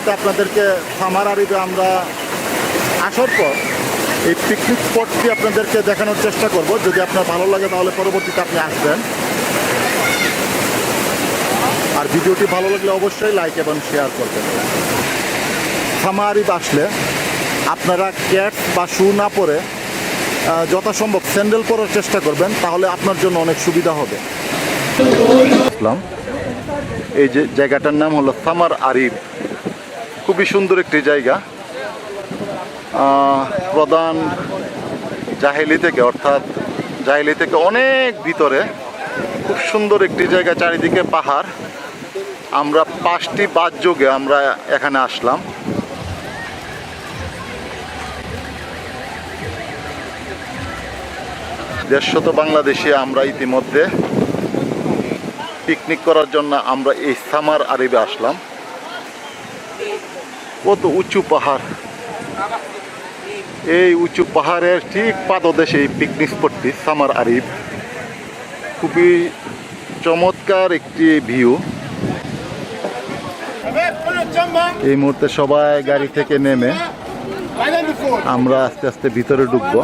পরবর্তীতে আপনাদেরকে সামার আরিবে আমরা আসার পর এই পিকনিক স্পটটি আপনাদেরকে দেখানোর চেষ্টা করব। যদি আপনার ভালো লাগে তাহলে পরবর্তীতে আপনি আসবেন। আর ভিডিওটি ভালো লাগলে অবশ্যই লাইক এবং শেয়ার করবেন। সামার আরিব আসলে আপনারা ক্যাটস বা শু না পরে যথাসম্ভব স্যান্ডেল পরার চেষ্টা করবেন, তাহলে আপনার জন্য অনেক সুবিধা হবে। এই যে জায়গাটার নাম হলো সামার আরিব, খুবই সুন্দর একটি জায়গা। প্রধান জাহেলি থেকে, অর্থাৎ জাহেলি থেকে অনেক ভিতরে, খুব সুন্দর একটি জায়গা, চারিদিকে পাহাড়। আমরা 5টি বাস যোগে আমরা এখানে আসলাম। দেড়শত বাংলাদেশি আমরা ইতিমধ্যে পিকনিক করার জন্য আমরা এই সামার আরিবে আসলাম। কত উঁচু পাহাড়, এই উঁচু পাহাড়ের ঠিক পাদদেশে এই পিকনিক স্পটটি সামার আরিব। খুবই চমৎকার একটি ভিউ। এই মুহূর্তে সবাই গাড়ি থেকে নেমে আমরা আস্তে আস্তে ভিতরে ঢুকবো,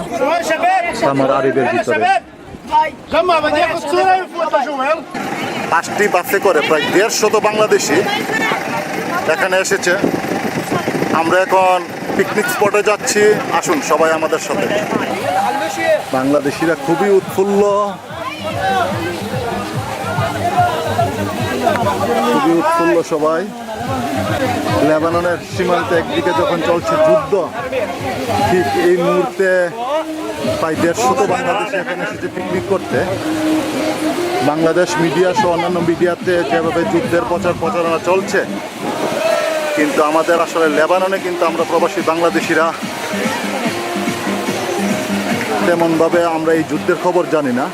সামার আরিবের ভিতরে। 5টি বাসে করে প্রায় 150 বাংলাদেশি এখানে এসেছে। আমরা এখন পিকনিক স্পটে যাচ্ছি, আসুন সবাই আমাদের সাথে। বাংলাদেশিরা খুবই উৎফুল্ল, সবাই। লেবাননের সীমান্তে একদিকে যখন চলছে যুদ্ধ, ঠিক এই মুহূর্তে প্রায় 150 বাংলাদেশি এখানে এসেছে পিকনিক করতে। বাংলাদেশ মিডিয়া সহ অন্যান্য মিডিয়াতে যেভাবে যুদ্ধের প্রচারণা চলছে, কিন্তু আমাদের আসলে লেবাননে কিন্তু আমরা প্রবাসী বাংলাদেশিরা তেমনভাবে আমরা এই যুদ্ধের খবর জানি না।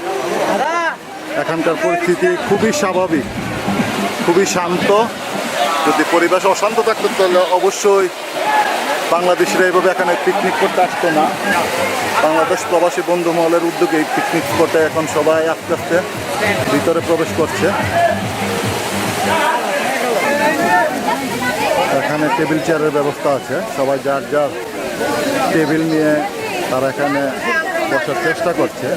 এখানকার পরিস্থিতি খুবই স্বাভাবিক, খুবই শান্ত। যদি পরিবেশ অশান্ত থাকতো তাহলে অবশ্যই বাংলাদেশিরা এইভাবে এখানে পিকনিক করতে আসতো না। বাংলাদেশ প্রবাসী বন্ধু মহলের উদ্যোগে এই পিকনিক স্পটে এখন সবাই আস্তে আস্তে ভিতরে প্রবেশ করছে। এখানে টেবিল চেয়ারের ব্যবস্থা আছে, সবাই যার যার টেবিল নিয়ে তারা এখানে বসার চেষ্টা করছে।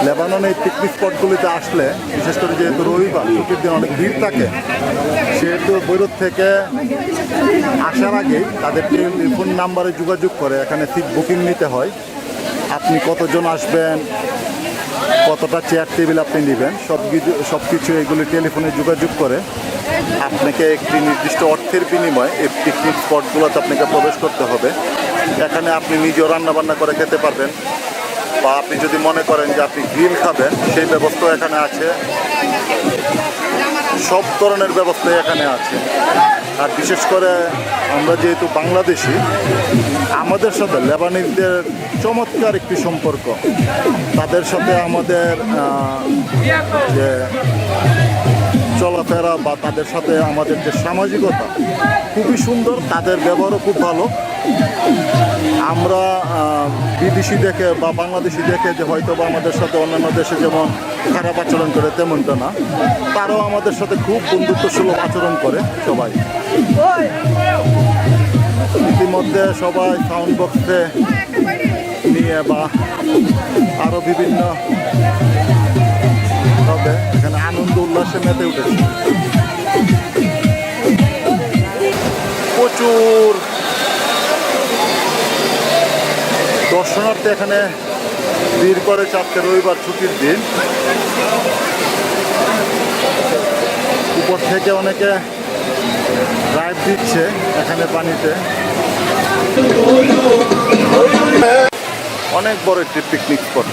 লেবাননে এই পিকনিক স্পটগুলিতে আসলে, বিশেষ করে যেহেতু রবিবার ছুটির দিন অনেক ভিড় থাকে, সেহেতু বৈরুত থেকে আসার আগেই তাদের টেলিফোন নাম্বারে যোগাযোগ করে এখানে সিট বুকিং নিতে হয়। আপনি কতজন আসবেন, কতটা চেয়ার টেবিল আপনি নেবেন, সব কিছু এগুলি টেলিফোনে যোগাযোগ করে আপনাকে একটি নির্দিষ্ট অর্থের বিনিময়ে এই পিকনিক স্পটগুলোতে আপনাকে প্রবেশ করতে হবে। এখানে আপনি নিজেও রান্নাবান্না করে খেতে পারবেন, বা আপনি যদি মনে করেন যে আপনি গ্রিল খাবেন, সেই ব্যবস্থাও এখানে আছে। সব ধরনের ব্যবস্থাই এখানে আছে। আর বিশেষ করে আমরা যেহেতু বাংলাদেশি, আমাদের সাথে লেবানিজদের চমৎকার একটি সম্পর্ক। তাদের সাথে আমাদের যে চলাফেরা বা তাদের সাথে আমাদের যে সামাজিকতা খুবই সুন্দর, তাদের ব্যবহারও খুব ভালো। আমরা বিদেশি দেখে বা বাংলাদেশি দেখে যে হয়তো বা আমাদের সাথে অন্যান্য দেশে যেমন খারাপ আচরণ করে, তেমনটা না। তারাও আমাদের সাথে খুব বন্ধুত্বসুলভ আচরণ করে সবাই। ইতিমধ্যে সবাই সাউন্ড বক্সে নিয়ে বা আরও বিভিন্ন ভাবে এখানে আনন্দ উল্লাসে মেতে উঠেছে। প্রচুর দর্শনার্থী এখানে ভিড় করে চাপতে রবিবার ছুটির দিন। উপর থেকে অনেকে ড্রাইভ দিচ্ছে এখানে পানিতে। অনেক বড় একটি পিকনিক স্পট।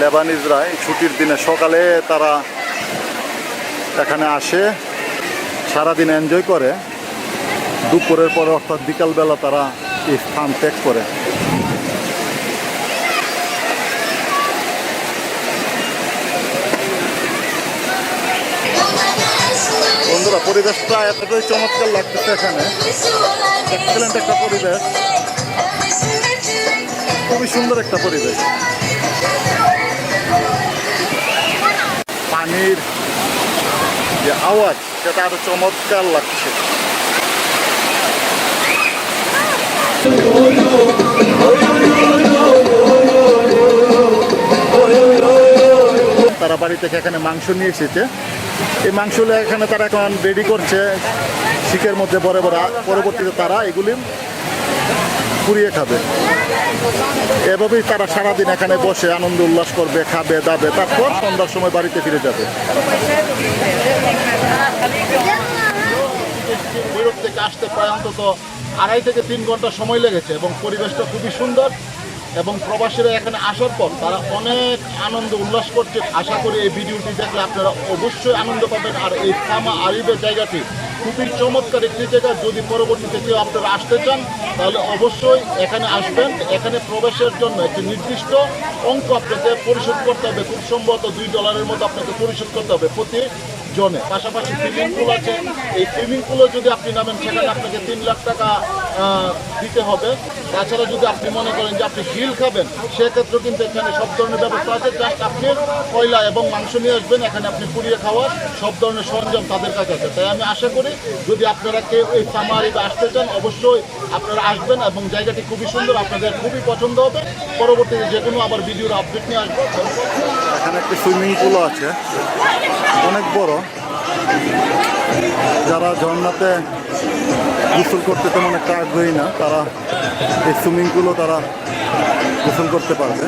লেবানিজরা এই ছুটির দিনে সকালে তারা এখানে আসে, সারাদিন এনজয় করে। দুপুরের পরে অর্থাৎ বিকালবেলা তারা এই স্থান ত্যাগ করে। বন্ধুরা, পরিবেশটা এতটাই চমৎকার লাগতেছে এখানে। এক্সেলেন্ট একটা পরিবেশ, খুবই সুন্দর একটা পরিবেশ। পানির আওয়াজ, সেটা আরো চমৎকার লাগছে। তারা বাড়ি থেকে এখানে মাংস নিয়ে এসেছে। এই মাংসগুলো এখানে তারা এখন রেডি করছে শিকের মধ্যে বড় বড়, পরবর্তীতে তারা এগুলি পুড়িয়ে খাবে। এভাবেই তারা সারাদিন এখানে বসে আনন্দ উল্লাস করবে, খাবে দাবে, তারপর সন্ধ্যার সময় বাড়িতে ফিরে যাবে। ভৈরব থেকে আসতে প্রায় অন্তত 2.5 থেকে 3 ঘন্টা সময় লেগেছে এবং পরিবেশটা খুবই সুন্দর এবং প্রবাসীরা এখানে আসার পর তারা অনেক আনন্দ উল্লাস করছে। আশা করি এই ভিডিওটি দেখলে আপনারা অবশ্যই আনন্দ পাবেন। আর এই থামা আরিবের জায়গাটি খুবই চমৎকার একটি জায়গা। যদি পরবর্তীতে কেউ আপনারা আসতে চান তাহলে অবশ্যই এখানে আসবেন। এখানে প্রবেশের জন্য একটি নির্দিষ্ট অঙ্ক আপনাকে পরিশোধ করতে হবে, খুব সম্ভবত $2 মতো আপনাকে পরিশোধ করতে হবে প্রতি জনে। পাশাপাশি সুইমিং পুল আছে। এই সুইমিং পুলে যদি আপনি নামেন সেখানে আপনাকে 3 লাখ টাকা দিতে হবে। তাছাড়া যদি আপনি মনে করেন যে আপনি গ্রিল খাবেন সেক্ষেত্রেও কিন্তু এখানে সব ধরনের ব্যবস্থা আছে। জাস্ট আপনি কয়লা এবং মাংস নিয়ে আসবেন, এখানে আপনি পুড়িয়ে খাওয়ার সব ধরনের সরঞ্জাম তাদের কাছে আছে। তাই আমি আশা করি যদি আপনারা কেউ এই থামা আরিবে আসতে চান অবশ্যই আপনারা আসবেন এবং জায়গাটি খুবই সুন্দর, আপনাদের খুবই পছন্দ হবে। পরবর্তীতে যে কোনো আবার ভিডিওর আপডেট নিয়ে আসবো। এখানে একটি সুইমিং পুলও আছে, অনেক বড়। যারা ঝর্ণাতে গোসল করতে তেমন একটা আগ্রহী না, তারা এই সুইমিং পুলও তারা গোসল করতে পারবে।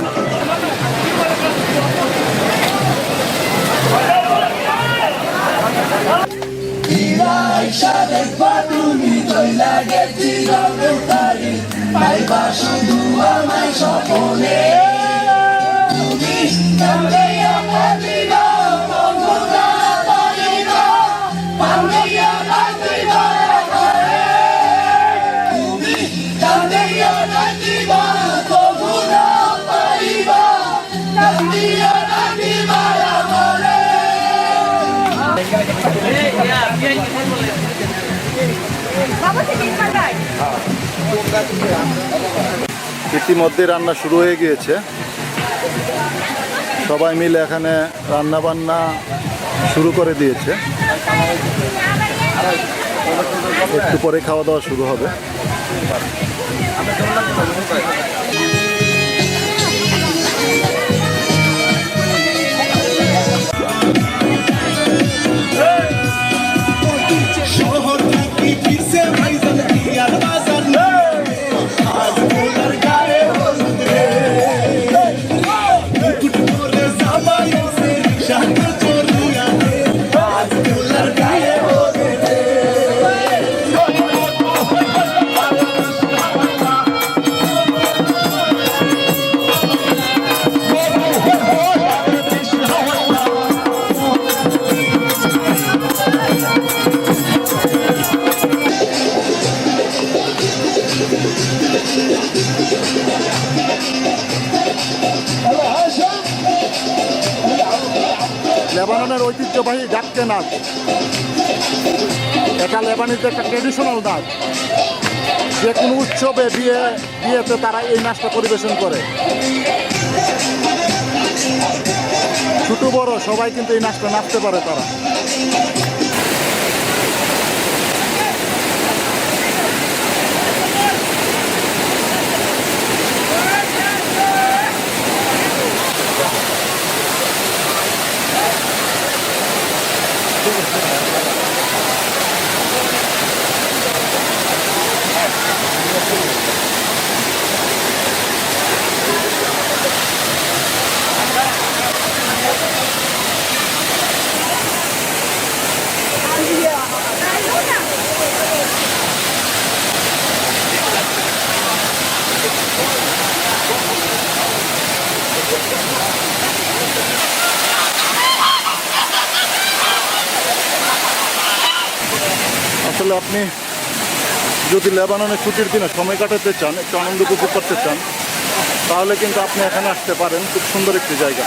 ইতিমধ্যে রান্না শুরু হয়ে গিয়েছে। সবাই মিলে এখানে রান্না বান্না শুরু করে দিয়েছে। একটু পরে খাওয়া দাওয়া শুরু হবে। লেবাননের ঐতিহ্যবাহী গাটকে নাচ, এটা লেবানিতে একটা ট্রেডিশনাল নাচ। যে কোনো উৎসবে বিয়েতে তারা এই নাচটা পরিবেশন করে। ছোট বড় সবাই কিন্তু এই নাচটা নাচতে পারে তারা। আসলে আপনি যদি লেবাননের ছুটির দিনে সময় কাটাতে চান, একটু আনন্দ উপভোগ করতে চান, তাহলে কিন্তু আপনি এখানে আসতে পারেন। খুব সুন্দর একটি জায়গা।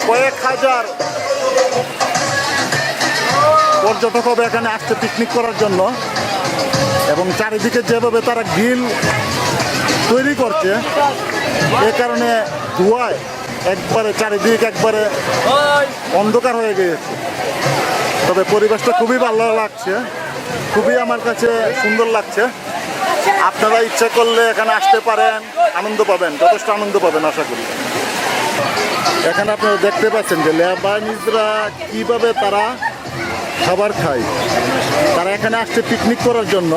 কয়েক হাজার পর্যটক হবে এখানে আসছে পিকনিক করার জন্য। এবং চারিদিকে যেভাবে তারা গ্রিল তৈরি করছে, এ কারণে ধোঁয়ায় একবারে চারিদিক একবারে অন্ধকার হয়ে গিয়েছে। তবে পরিবেশটা খুবই ভালো লাগছে, খুবই আমার কাছে সুন্দর লাগছে। আপনারা ইচ্ছা করলে এখানে আসতে পারেন, আনন্দ পাবেন, যথেষ্ট আনন্দ পাবেন আশা করি। এখানে আপনারা দেখতে পাচ্ছেন যে লেবানিজরা কিভাবে তারা খাবার খায়। তারা এখানে আসছে পিকনিক করার জন্য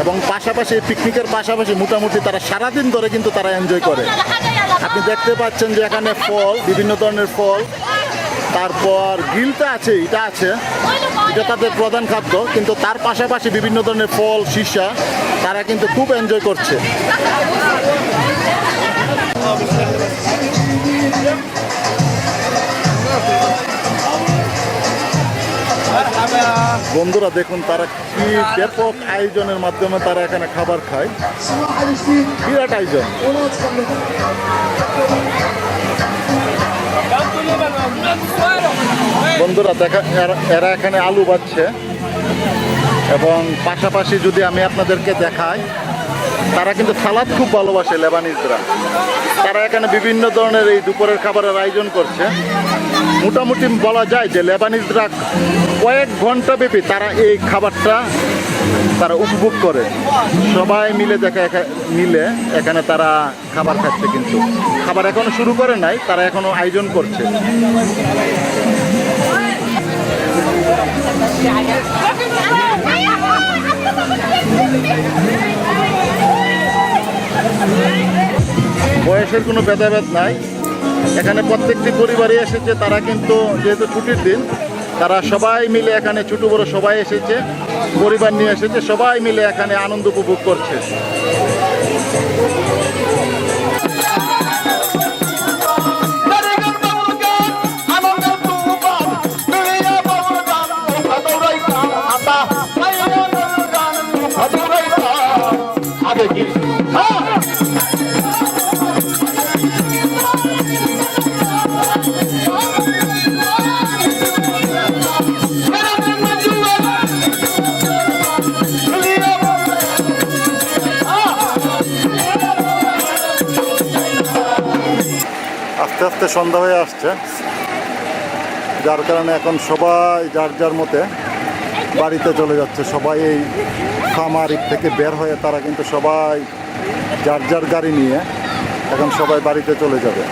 এবং পাশাপাশি পিকনিকের পাশাপাশি মোটামুটি তারা সারাদিন ধরে কিন্তু তারা এনজয় করে। আপনি দেখতে পাচ্ছেন যে এখানে ফল, বিভিন্ন ধরনের ফল, তারপর গ্রিলটা আছে, এটা আছে, এটা তাদের প্রধান খাদ্য। কিন্তু তার পাশাপাশি বিভিন্ন ধরনের ফল, সীসা তারা কিন্তু খুব এনজয় করছে। বন্ধুরা দেখুন তারা কি ব্যাপক আয়োজনের মাধ্যমে তারা এখানে খাবার খায়, বিরাট আয়োজন। বন্ধুরা দেখা এরা এখানে আলু বাচ্ছে এবং পাশাপাশি যদি আমি আপনাদেরকে দেখাই, তারা কিন্তু সালাদ খুব ভালোবাসে লেবানিজরা। তারা এখানে বিভিন্ন ধরনের এই দুপুরের খাবারের আয়োজন করছে। মোটামুটি বলা যায় যে লেবানিজরা কয়েক ঘন্টা ব্যাপী তারা এই খাবারটা তারা উপভোগ করে। সবাই মিলে মিলে এখানে তারা খাবার খাচ্ছে, কিন্তু খাবার এখনো শুরু করে নাই, তারা এখনো আয়োজন করছে। বয়সের কোনো ভেদাভেদ নাই, এখানে প্রত্যেকটি পরিবারে এসেছে। তারা কিন্তু যেহেতু ছুটির দিন, তারা সবাই মিলে এখানে, ছোট বড় সবাই এসেছে, পরিবার নিয়ে এসেছে, সবাই মিলে এখানে আনন্দ উপভোগ করছে। আস্তে আস্তে সন্ধ্যা হয়ে আসছে, যার কারণে এখন সবাই যার যার মতে বাড়িতে চলে যাচ্ছে। সবাই এই খামার থেকে বের হয়ে তারা কিন্তু সবাই যার যার গাড়ি নিয়ে এখন সবাই বাড়িতে চলে যাবে।